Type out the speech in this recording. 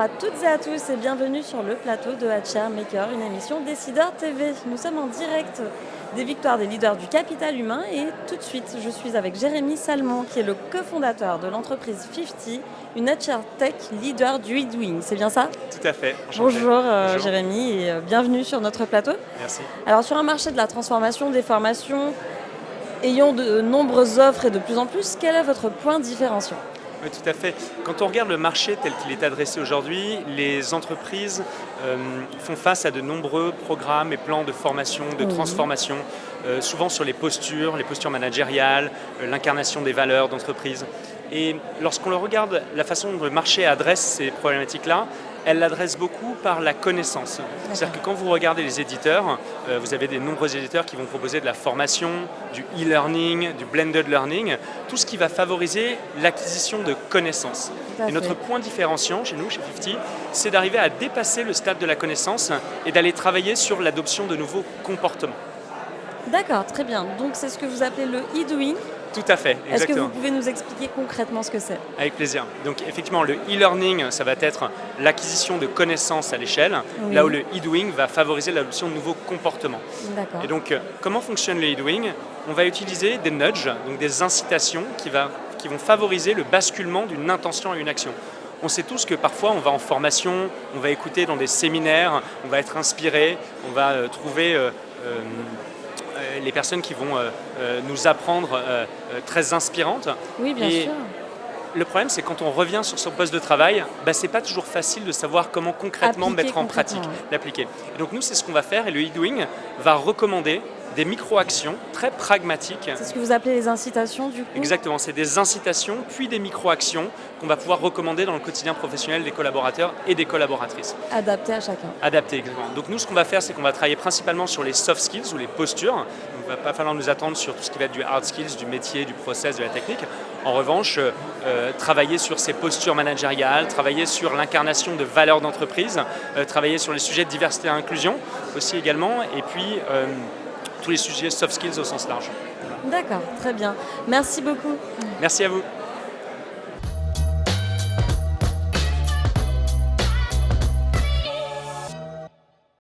à toutes et à tous et bienvenue sur le plateau de HR Maker, une émission Décideur TV. Nous sommes en direct des victoires des leaders du capital humain et tout de suite, je suis avec Jérémy Salmon qui est le cofondateur de l'entreprise 50, une HR Tech leader du e-doing. C'est bien ça? Tout à fait. Enchanté. Bonjour, Bonjour. Jérémy et bienvenue sur notre plateau. Merci. Alors sur un marché de la transformation, des formations, ayant de nombreuses offres et de plus en plus, quel est votre point différenciant? Oui, tout à fait. Quand on regarde le marché tel qu'il est adressé aujourd'hui, les entreprises font face à de nombreux programmes et plans de formation, de transformation, souvent sur les postures managériales, l'incarnation des valeurs d'entreprise. Et lorsqu'on regarde la façon dont le marché adresse ces problématiques-là, elle l'adresse beaucoup par la connaissance. C'est-à-dire que quand vous regardez les éditeurs, vous avez des nombreux éditeurs qui vont proposer de la formation, du e-learning, du blended learning, tout ce qui va favoriser l'acquisition de connaissances. Et notre point différenciant chez nous, chez 50, c'est d'arriver à dépasser le stade de la connaissance et d'aller travailler sur l'adoption de nouveaux comportements. D'accord, très bien. Donc c'est ce que vous appelez le e-doing. Tout à fait, exactement. Est-ce que vous pouvez nous expliquer concrètement ce que c'est? Avec plaisir. Donc effectivement, le e-learning, ça va être l'acquisition de connaissances à l'échelle, Oui. là où le e-doing va favoriser l'adoption de nouveaux comportements. D'accord. Et donc, comment fonctionne le e-doing? On va utiliser des nudges, donc des incitations qui vont favoriser le basculement d'une intention à une action. On sait tous que parfois on va en formation, on va écouter dans des séminaires, on va être inspiré, on va trouver les personnes qui vont nous apprendre très inspirantes. Oui, bien sûr. Le problème, c'est quand on revient sur son poste de travail, c'est pas toujours facile de savoir comment concrètement Appliquer mettre en pratique, concrètement, l'appliquer. Et donc nous, c'est ce qu'on va faire et le e-doing va recommander des micro-actions très pragmatiques. C'est ce que vous appelez les incitations du coup? Exactement, c'est des incitations puis des micro-actions qu'on va pouvoir recommander dans le quotidien professionnel des collaborateurs et des collaboratrices. Adapté à chacun. Adapté, exactement. Donc nous, ce qu'on va faire, c'est qu'on va travailler principalement sur les soft skills ou les postures. Donc, il ne va pas falloir nous attendre sur tout ce qui va être du hard skills, du métier, du process, de la technique. En revanche, travailler sur ces postures managériales, travailler sur l'incarnation de valeurs d'entreprise, travailler sur les sujets de diversité et inclusion aussi également, et puis tous les sujets soft skills au sens large. D'accord, très bien. Merci beaucoup. Merci à vous.